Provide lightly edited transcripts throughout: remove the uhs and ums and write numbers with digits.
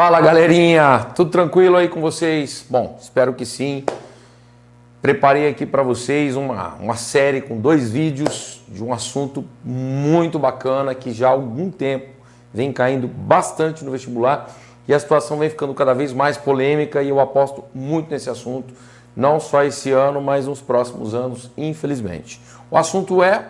Fala galerinha, tudo tranquilo aí com vocês? Bom, espero que sim. Preparei aqui para vocês uma série com 2 vídeos de um assunto muito bacana que já há algum tempo vem caindo bastante no vestibular e a situação vem ficando cada vez mais polêmica e eu aposto muito nesse assunto, não só esse ano, mas nos próximos anos, infelizmente. O assunto é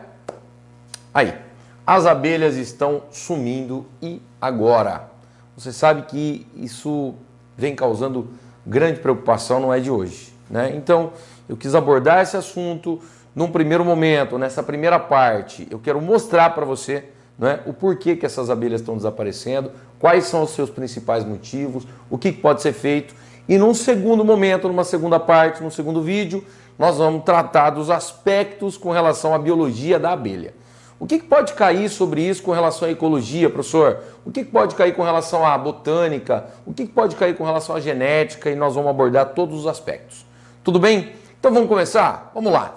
as abelhas estão sumindo e agora? Você sabe que isso vem causando grande preocupação, não é de hoje, né? Então, eu quis abordar esse assunto num primeiro momento, nessa primeira parte. Eu quero mostrar para você, né, o porquê que essas abelhas estão desaparecendo, quais são os seus principais motivos, o que pode ser feito. E num segundo momento, numa segunda parte, num segundo vídeo, nós vamos tratar dos aspectos com relação à biologia da abelha. O que pode cair sobre isso com relação à ecologia, professor? O que pode cair com relação à botânica? O que pode cair com relação à genética? E nós vamos abordar todos os aspectos. Tudo bem? Então vamos começar? Vamos lá.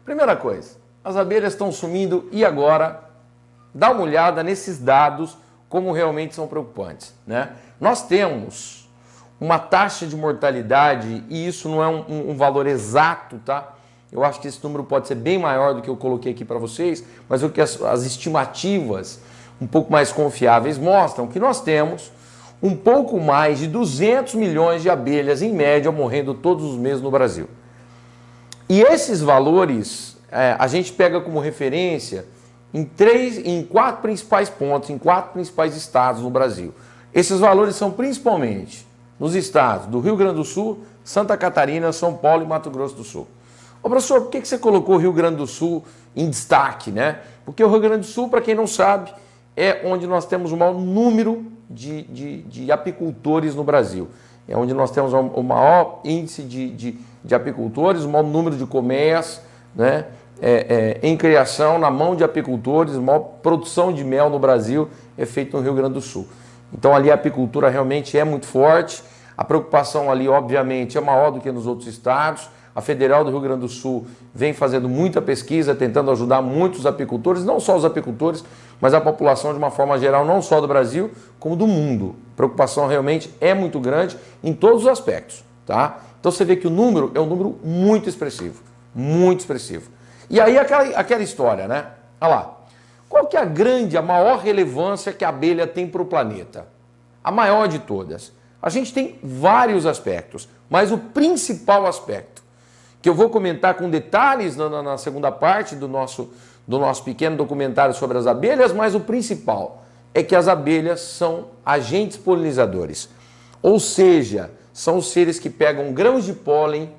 Primeira coisa, as abelhas estão sumindo e agora? Dá uma olhada nesses dados, como realmente são preocupantes, né? Nós temos uma taxa de mortalidade, e isso não é um valor exato, tá? Eu acho que esse número pode ser bem maior do que eu coloquei aqui para vocês, mas o que as estimativas um pouco mais confiáveis mostram que nós temos um pouco mais de 200 milhões de abelhas em média morrendo todos os meses no Brasil. E esses valores a gente pega como referência em 4 principais pontos, em 4 principais estados no Brasil. Esses valores são principalmente nos estados do Rio Grande do Sul, Santa Catarina, São Paulo e Mato Grosso do Sul. Ô professor, por que você colocou o Rio Grande do Sul em destaque, né? Porque o Rio Grande do Sul, para quem não sabe, é onde nós temos o maior número de apicultores no Brasil. É onde nós temos o maior índice de apicultores, o maior número de colmeias, né? Em criação, na mão de apicultores, a maior produção de mel no Brasil é feita no Rio Grande do Sul. Então ali a apicultura realmente é muito forte, a preocupação ali obviamente é maior do que nos outros estados. A Federal do Rio Grande do Sul vem fazendo muita pesquisa, tentando ajudar muitos apicultores, não só os apicultores, mas a população de uma forma geral, não só do Brasil, como do mundo. A preocupação realmente é muito grande em todos os aspectos, tá? Então você vê que o número é um número muito expressivo, muito expressivo. E aí aquela história, né? Olha lá, qual que é a maior relevância que a abelha tem para o planeta? A maior de todas. A gente tem vários aspectos, mas o principal aspecto, que eu vou comentar com detalhes na segunda parte do nosso pequeno documentário sobre as abelhas, mas o principal é que as abelhas são agentes polinizadores. Ou seja, são os seres que pegam grãos de pólen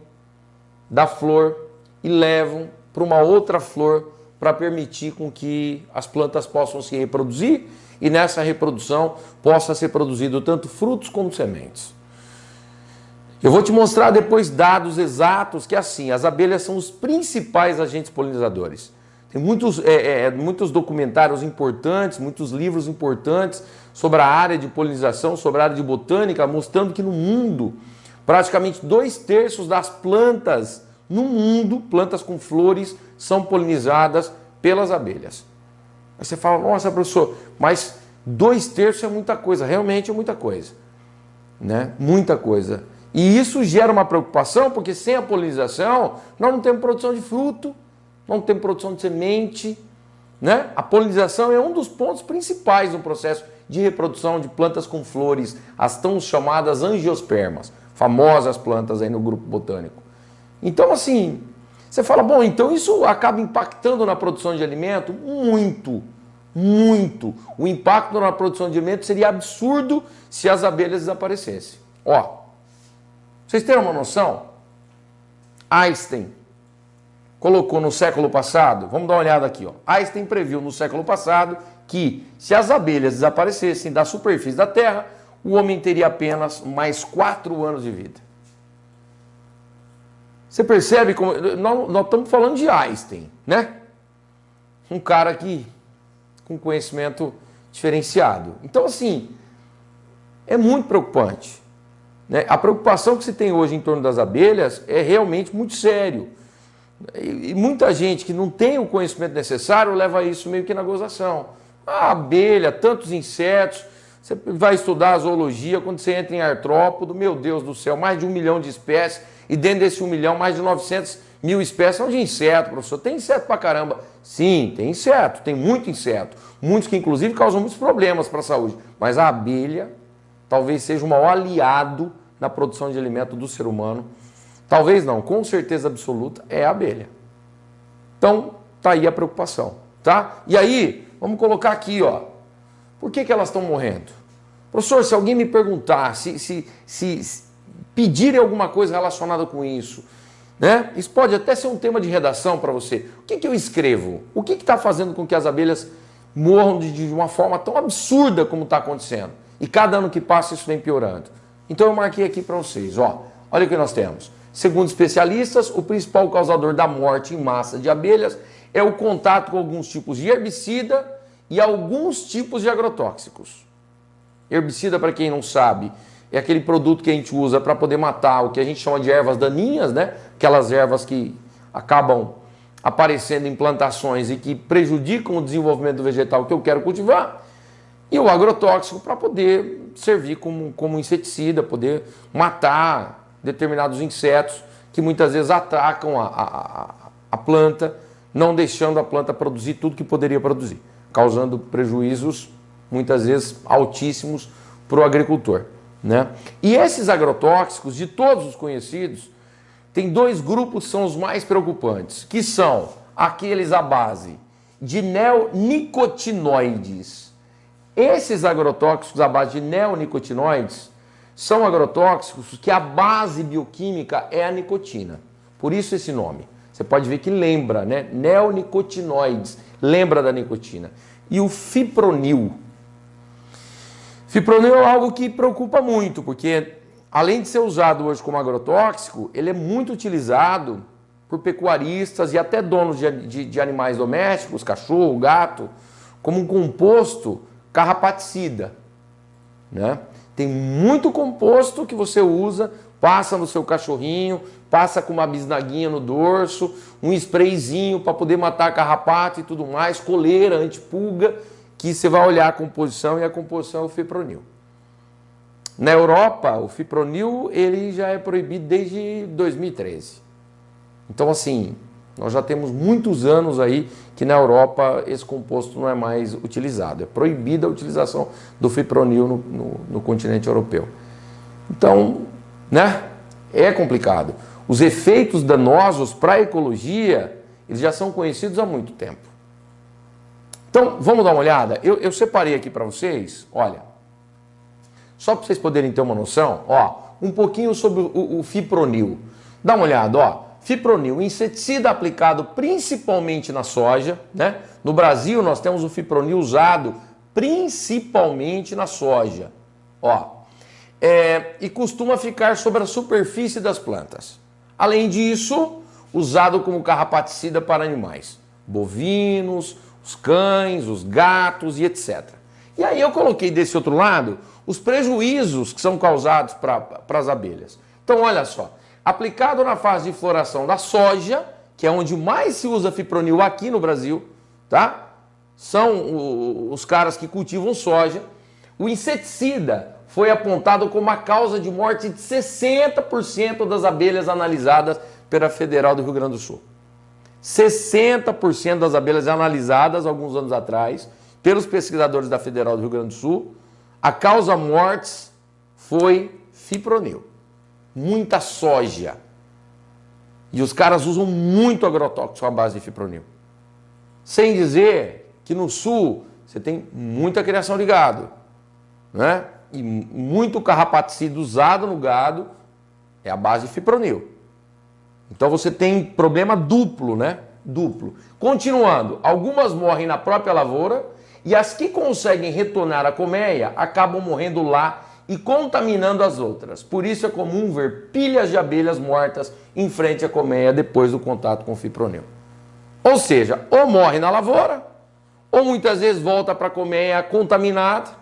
da flor e levam para uma outra flor para permitir com que as plantas possam se reproduzir e nessa reprodução possa ser produzido tanto frutos como sementes. Eu vou te mostrar depois dados exatos que assim, as abelhas são os principais agentes polinizadores. Tem muitos documentários importantes, muitos livros importantes sobre a área de polinização, sobre a área de botânica, mostrando que no mundo, praticamente 2/3 das plantas no mundo, plantas com flores, são polinizadas pelas abelhas. Aí você fala, nossa professor, mas 2/3 é muita coisa, realmente é muita coisa, né? Muita coisa. E isso gera uma preocupação, porque sem a polinização, nós não temos produção de fruto, não temos produção de semente, né? A polinização é um dos pontos principais no processo de reprodução de plantas com flores, as tão chamadas angiospermas, famosas plantas aí no grupo botânico. Então, assim, você fala, bom, então isso acaba impactando na produção de alimento? Muito, muito. O impacto na produção de alimento seria absurdo se as abelhas desaparecessem. Vocês terem uma noção? Einstein colocou no século passado, vamos dar uma olhada aqui, Einstein previu no século passado que se as abelhas desaparecessem da superfície da Terra, o homem teria apenas mais 4 anos de vida. Você percebe como nós estamos falando de Einstein, né? Um cara aqui com conhecimento diferenciado. Então, assim, é muito preocupante. A preocupação que se tem hoje em torno das abelhas é realmente muito sério. E muita gente que não tem o conhecimento necessário leva isso meio que na gozação. A abelha, tantos insetos, Você vai estudar a zoologia, quando você entra em artrópodo, meu Deus do céu, mais de 1 milhão de espécies, e dentro desse 1 milhão, mais de 900 mil espécies são de inseto, professor. Tem inseto pra caramba. Sim, tem inseto, tem muito inseto. Muitos que inclusive causam muitos problemas para a saúde. Mas a abelha talvez seja o maior aliado na produção de alimento do ser humano. Talvez não, com certeza absoluta, é a abelha. Então, tá aí a preocupação, tá? E aí, vamos colocar aqui, ó. Por que elas estão morrendo? Professor, se alguém me perguntar, se pedirem alguma coisa relacionada com isso, né? Isso pode até ser um tema de redação para você. O que eu escrevo? O que está fazendo com que as abelhas morram de uma forma tão absurda como está acontecendo? E cada ano que passa isso vem piorando. Então eu marquei aqui para vocês, ó. Olha o que nós temos. Segundo especialistas, o principal causador da morte em massa de abelhas é o contato com alguns tipos de herbicida e alguns tipos de agrotóxicos. Herbicida, para quem não sabe, é aquele produto que a gente usa para poder matar o que a gente chama de ervas daninhas, né? Aquelas ervas que acabam aparecendo em plantações e que prejudicam o desenvolvimento do vegetal que eu quero cultivar. E o agrotóxico para poder servir como inseticida, poder matar determinados insetos que muitas vezes atacam a planta, não deixando a planta produzir tudo que poderia produzir, causando prejuízos muitas vezes altíssimos para o agricultor, né? E esses agrotóxicos, de todos os conhecidos, tem dois grupos que são os mais preocupantes, que são aqueles à base de neonicotinoides. Esses agrotóxicos à base de neonicotinoides são agrotóxicos que a base bioquímica é a nicotina. Por isso esse nome. Você pode ver que lembra, né? Neonicotinoides, lembra da nicotina. E o fipronil. Fipronil é algo que preocupa muito, porque além de ser usado hoje como agrotóxico, ele é muito utilizado por pecuaristas e até donos de animais domésticos, cachorro, gato, como um composto carrapaticida, né? Tem muito composto que você usa, passa no seu cachorrinho, passa com uma bisnaguinha no dorso, um sprayzinho para poder matar carrapato e tudo mais, coleira, antipulga, que você vai olhar a composição e a composição é o fipronil. Na Europa, o fipronil ele já é proibido desde 2013. Então, assim, nós já temos muitos anos aí que na Europa esse composto não é mais utilizado. É proibida a utilização do fipronil no continente europeu. Então, né, é complicado. Os efeitos danosos para a ecologia, eles já são conhecidos há muito tempo. Então, vamos dar uma olhada? Eu separei aqui para vocês, olha, só para vocês poderem ter uma noção, ó, um pouquinho sobre o fipronil. Dá uma olhada, ó. Fipronil, inseticida aplicado principalmente na soja, né? No Brasil nós temos o fipronil usado principalmente na soja, ó. E costuma ficar sobre a superfície das plantas. Além disso, usado como carrapaticida para animais, bovinos, os cães, os gatos e etc. E aí eu coloquei desse outro lado os prejuízos que são causados para as abelhas. Então olha só, aplicado na fase de floração da soja, que é onde mais se usa fipronil aqui no Brasil, tá? São os caras que cultivam soja. O inseticida foi apontado como a causa de morte de 60% das abelhas analisadas pela Federal do Rio Grande do Sul. 60% das abelhas analisadas alguns anos atrás pelos pesquisadores da Federal do Rio Grande do Sul, a causa mortes foi fipronil. Muita soja. E os caras usam muito agrotóxico à base de fipronil. Sem dizer que no sul você tem muita criação de gado, né? E muito carrapaticida usado no gado é a base de fipronil. Então você tem problema duplo, né? Duplo. Continuando, algumas morrem na própria lavoura e as que conseguem retornar à colmeia acabam morrendo lá e contaminando as outras. Por isso é comum ver pilhas de abelhas mortas em frente à colmeia depois do contato com o fipronil. Ou seja, ou morre na lavoura, ou muitas vezes volta para a colmeia contaminada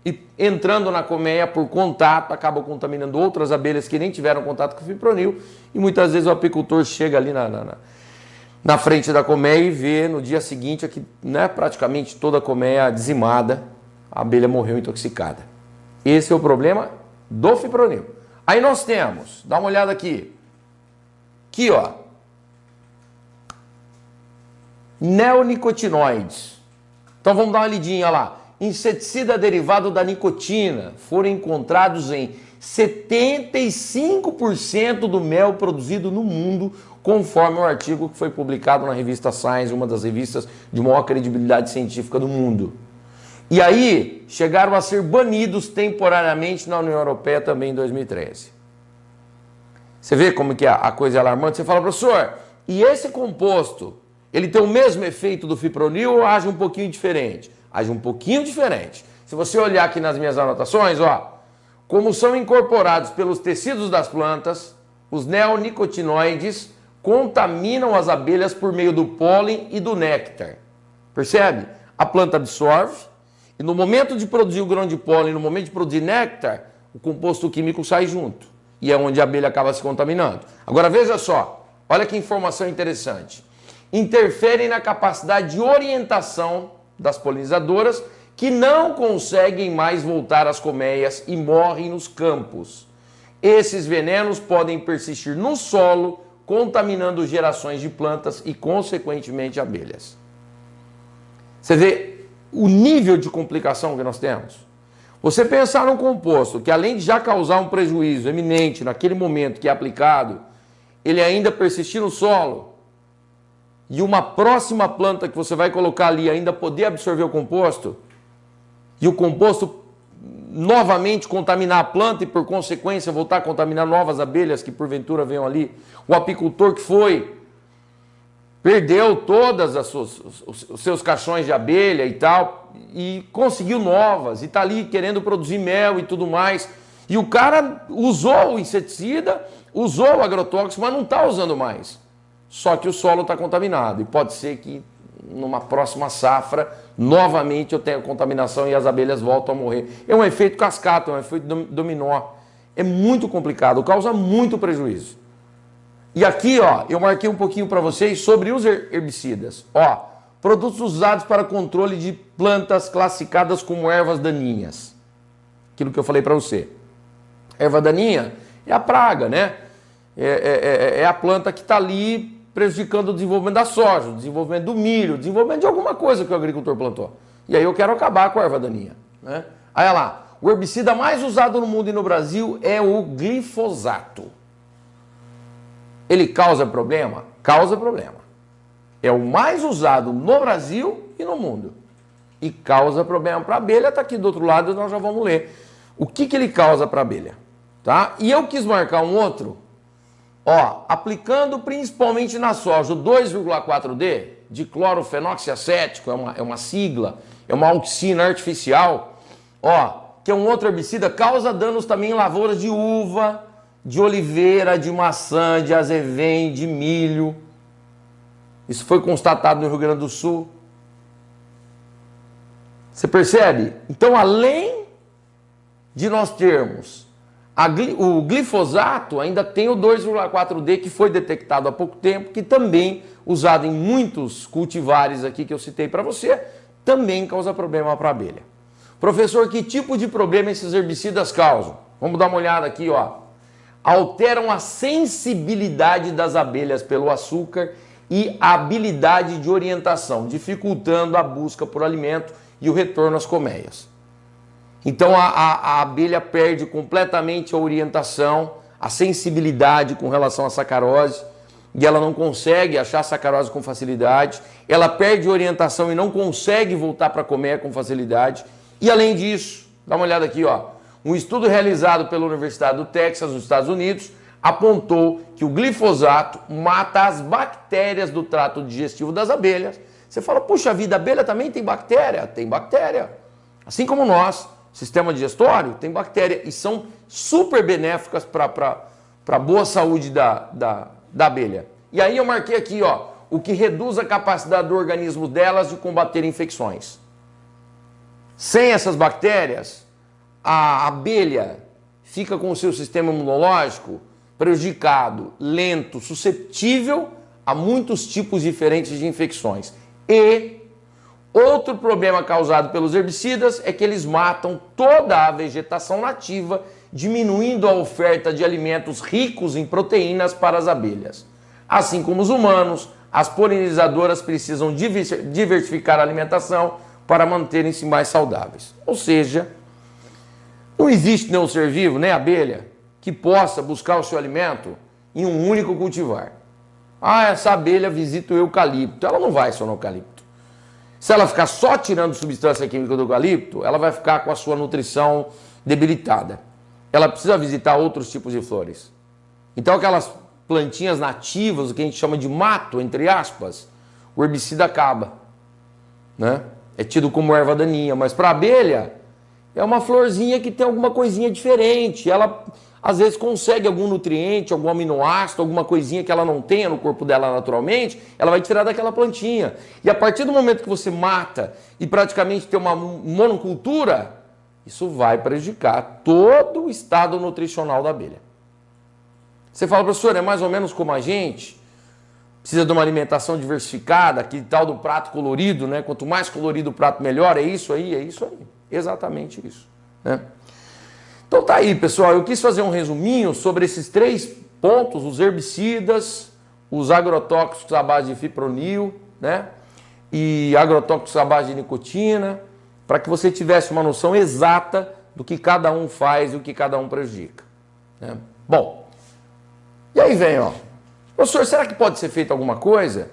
e entrando na colmeia por contato, acaba contaminando outras abelhas que nem tiveram contato com o fipronil e muitas vezes o apicultor chega ali na frente da colmeia e vê no dia seguinte aqui, né, praticamente toda a colmeia dizimada a abelha morreu intoxicada. Esse é o problema do fipronil. Aí nós temos, dá uma olhada aqui. Aqui, ó. Neonicotinoides. Então vamos dar uma lidinha lá. Inseticida derivado da nicotina foram encontrados em 75% do mel produzido no mundo, conforme um artigo que foi publicado na revista Science, uma das revistas de maior credibilidade científica do mundo. E aí, chegaram a ser banidos temporariamente na União Europeia também em 2013. Você vê como que a coisa é alarmante? Você fala, professor, e esse composto, ele tem o mesmo efeito do fipronil ou age um pouquinho diferente? Age um pouquinho diferente. Se você olhar aqui nas minhas anotações, ó, como são incorporados pelos tecidos das plantas, os neonicotinoides contaminam as abelhas por meio do pólen e do néctar. Percebe? A planta absorve e no momento de produzir o grão de pólen, no momento de produzir néctar, o composto químico sai junto. E é onde a abelha acaba se contaminando. Agora veja só, olha que informação interessante. Interferem na capacidade de orientação das polinizadoras que não conseguem mais voltar às colmeias e morrem nos campos. Esses venenos podem persistir no solo, contaminando gerações de plantas e, consequentemente, abelhas. Você vê o nível de complicação que nós temos? Você pensar num composto que, além de já causar um prejuízo eminente naquele momento que é aplicado, ele ainda persistir no solo, e uma próxima planta que você vai colocar ali ainda poder absorver o composto, e o composto novamente contaminar a planta e, por consequência, voltar a contaminar novas abelhas que porventura venham ali, o apicultor que perdeu todas os seus caixões de abelha e tal, e conseguiu novas, e está ali querendo produzir mel e tudo mais, e o cara usou o inseticida, usou o agrotóxico, mas não está usando mais. Só que o solo está contaminado, e pode ser que numa próxima safra, novamente eu tenha contaminação e as abelhas voltam a morrer. É um efeito cascata, é um efeito dominó. É muito complicado, causa muito prejuízo. E aqui, ó, eu marquei um pouquinho para vocês sobre os herbicidas. Ó, produtos usados para controle de plantas classificadas como ervas daninhas. Aquilo que eu falei para você. Erva daninha é a praga, né? É a planta que está ali prejudicando o desenvolvimento da soja, o desenvolvimento do milho, o desenvolvimento de alguma coisa que o agricultor plantou. E aí eu quero acabar com a erva daninha, né? Aí olha lá, o herbicida mais usado no mundo e no Brasil é o glifosato. Ele causa problema? Causa problema. É o mais usado no Brasil e no mundo. E causa problema para a abelha, está aqui do outro lado, nós já vamos ler. O que ele causa para a abelha? Tá? E eu quis marcar um outro, ó, aplicando principalmente na soja o 2,4-D de clorofenoxiacético, é uma sigla, é uma auxina artificial, ó, que é um outro herbicida, causa danos também em lavouras de uva, de oliveira, de maçã, de azevém, de milho. Isso foi constatado no Rio Grande do Sul. Você percebe? Então, além de nós termos o glifosato, ainda tem o 2,4-D que foi detectado há pouco tempo, que também, usado em muitos cultivares aqui que eu citei para você, também causa problema para a abelha. Professor, que tipo de problema esses herbicidas causam? Vamos dar uma olhada aqui, ó. Alteram a sensibilidade das abelhas pelo açúcar e a habilidade de orientação, dificultando a busca por alimento e o retorno às colmeias. Então a abelha perde completamente a orientação, a sensibilidade com relação à sacarose, e ela não consegue achar sacarose com facilidade, ela perde a orientação e não consegue voltar para a colmeia com facilidade. E além disso, dá uma olhada aqui, ó, um estudo realizado pela Universidade do Texas, nos Estados Unidos, apontou que o glifosato mata as bactérias do trato digestivo das abelhas. Você fala, puxa vida, a abelha também tem bactéria? Tem bactéria. Assim como nós, sistema digestório, tem bactéria e são super benéficas para a boa saúde da abelha. E aí eu marquei aqui, ó, o que reduz a capacidade do organismo delas de combater infecções. Sem essas bactérias, a abelha fica com o seu sistema imunológico prejudicado, lento, suscetível a muitos tipos diferentes de infecções. E Outro problema causado pelos herbicidas é que eles matam toda a vegetação nativa, diminuindo a oferta de alimentos ricos em proteínas para as abelhas. Assim como os humanos, as polinizadoras precisam diversificar a alimentação para manterem-se mais saudáveis. Ou seja, não existe nenhum ser vivo, nem abelha, que possa buscar o seu alimento em um único cultivar. Ah, essa abelha visita o eucalipto. Ela não vai só no eucalipto. Se ela ficar só tirando substância química do eucalipto, ela vai ficar com a sua nutrição debilitada. Ela precisa visitar outros tipos de flores. Então aquelas plantinhas nativas, o que a gente chama de mato, entre aspas, o herbicida acaba, né? É tido como erva daninha, mas para a abelha é uma florzinha que tem alguma coisinha diferente. Ela às vezes consegue algum nutriente, algum aminoácido, alguma coisinha que ela não tenha no corpo dela naturalmente, ela vai tirar daquela plantinha. E a partir do momento que você mata e praticamente tem uma monocultura, isso vai prejudicar todo o estado nutricional da abelha. Você fala, professor, é mais ou menos como a gente? Precisa de uma alimentação diversificada, aquele tal do prato colorido, né? Quanto mais colorido o prato, melhor. É isso aí, é isso aí. Exatamente isso, né? Então tá aí, pessoal. Eu quis fazer um resuminho sobre esses 3 pontos, os herbicidas, os agrotóxicos à base de fipronil, né? E agrotóxicos à base de nicotina, para que você tivesse uma noção exata do que cada um faz e o que cada um prejudica, né? Bom, e aí vem, ó. Professor, será que pode ser feito alguma coisa?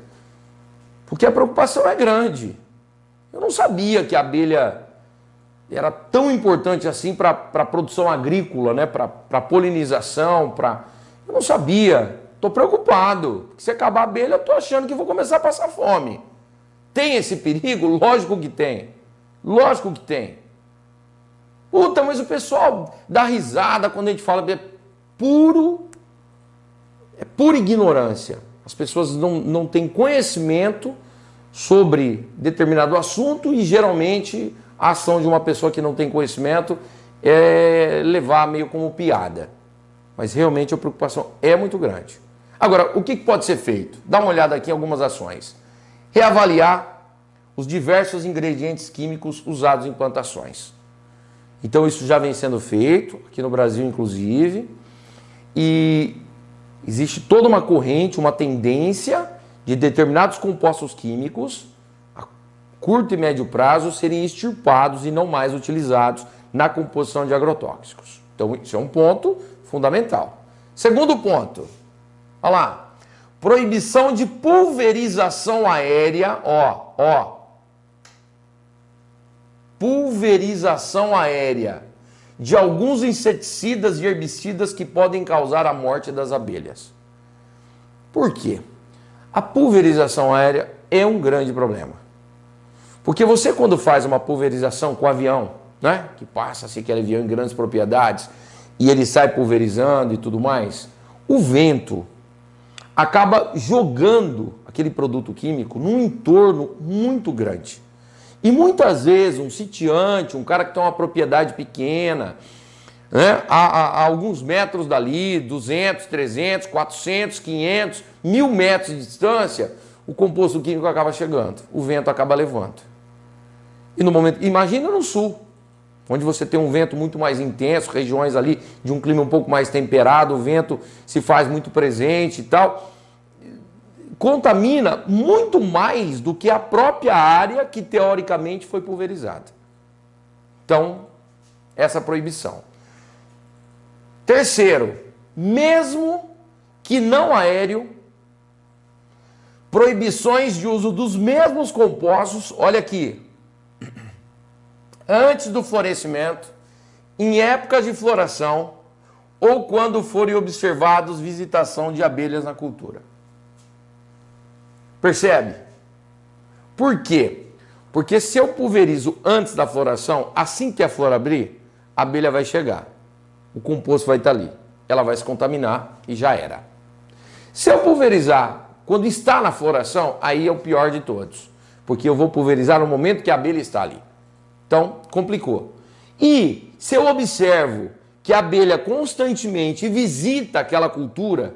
Porque a preocupação é grande. Eu não sabia que a abelha era tão importante assim para a produção agrícola, né? Para a polinização, Eu não sabia. Estou preocupado. Se acabar a abelha, eu estou achando que vou começar a passar fome. Tem esse perigo? Lógico que tem. Lógico que tem. Puta, mas o pessoal dá risada quando a gente fala... É pura ignorância. As pessoas não têm conhecimento sobre determinado assunto e geralmente a ação de uma pessoa que não tem conhecimento é levar meio como piada. Mas realmente a preocupação é muito grande. Agora, o que pode ser feito? Dá uma olhada aqui em algumas ações. Reavaliar os diversos ingredientes químicos usados em plantações. Então isso já vem sendo feito, aqui no Brasil inclusive, e existe toda uma corrente, uma tendência de determinados compostos químicos a curto e médio prazo serem extirpados e não mais utilizados na composição de agrotóxicos. Então isso é um ponto fundamental. Segundo ponto, olha lá, proibição de pulverização aérea, pulverização aérea de alguns inseticidas e herbicidas que podem causar a morte das abelhas. Por quê? A pulverização aérea é um grande problema. Porque você, quando faz uma pulverização com avião, né, que passa-se aquele avião em grandes propriedades e ele sai pulverizando e tudo mais, o vento acaba jogando aquele produto químico num entorno muito grande. E muitas vezes um sitiante, um cara que tem uma propriedade pequena, né, a alguns metros dali, 200, 300, 400, 500, 1000 metros de distância, o composto químico acaba chegando, o vento acaba levando. E no momento, imagina no sul, onde você tem um vento muito mais intenso, regiões ali de um clima um pouco mais temperado, o vento se faz muito presente e tal, contamina muito mais do que a própria área que teoricamente foi pulverizada. Então, essa proibição. Terceiro, mesmo que não aéreo, proibições de uso dos mesmos compostos, olha aqui, antes do florescimento, em épocas de floração ou quando forem observados visitação de abelhas na cultura. Percebe? Por quê? Porque se eu pulverizo antes da floração, assim que a flor abrir, a abelha vai chegar. O composto vai estar ali. Ela vai se contaminar e já era. Se eu pulverizar quando está na floração, aí é o pior de todos. Porque eu vou pulverizar no momento que a abelha está ali. Então, complicou. E se eu observo que a abelha constantemente visita aquela cultura,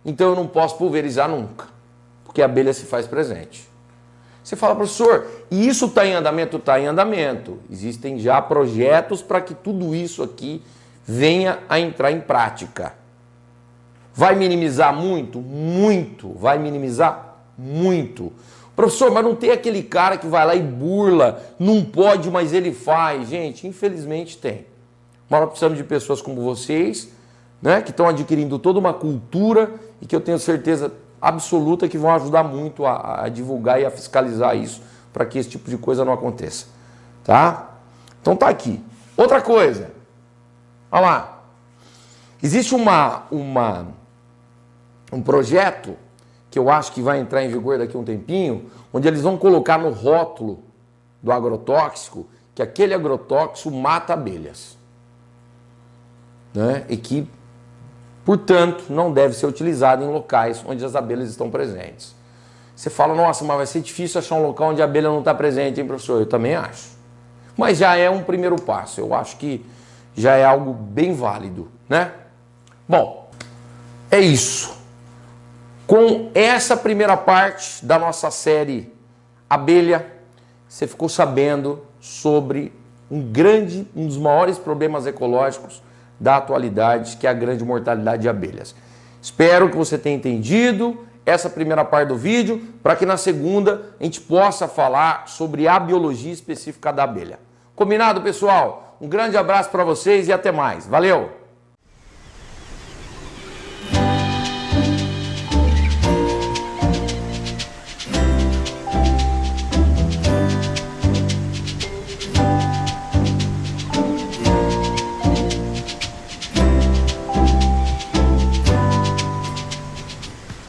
então eu não posso pulverizar nunca. Porque a abelha se faz presente. Você fala, professor, e isso está em andamento? Está em andamento. Existem já projetos para que tudo isso aqui venha a entrar em prática. Vai minimizar muito? Muito. Vai minimizar muito. Professor, mas não tem aquele cara que vai lá e burla, não pode, mas ele faz. Gente, infelizmente tem. Mas nós precisamos de pessoas como vocês, né, que estão adquirindo toda uma cultura e que eu tenho certeza absoluta que vão ajudar muito a divulgar e a fiscalizar isso para que esse tipo de coisa não aconteça. Tá? Então tá aqui. Outra coisa. Olha lá. Existe um projeto que eu acho que vai entrar em vigor daqui a um tempinho, onde eles vão colocar no rótulo do agrotóxico que aquele agrotóxico mata abelhas. Né? E que, portanto, não deve ser utilizado em locais onde as abelhas estão presentes. Você fala, nossa, mas vai ser difícil achar um local onde a abelha não está presente, hein, professor? Eu também acho. Mas já é um primeiro passo, eu acho que já é algo bem válido, né? Bom, é isso. Com essa primeira parte da nossa série Abelha, você ficou sabendo sobre um dos maiores problemas ecológicos da atualidade, que é a grande mortalidade de abelhas. Espero que você tenha entendido essa primeira parte do vídeo, para que na segunda a gente possa falar sobre a biologia específica da abelha. Combinado, pessoal? Um grande abraço para vocês e até mais. Valeu!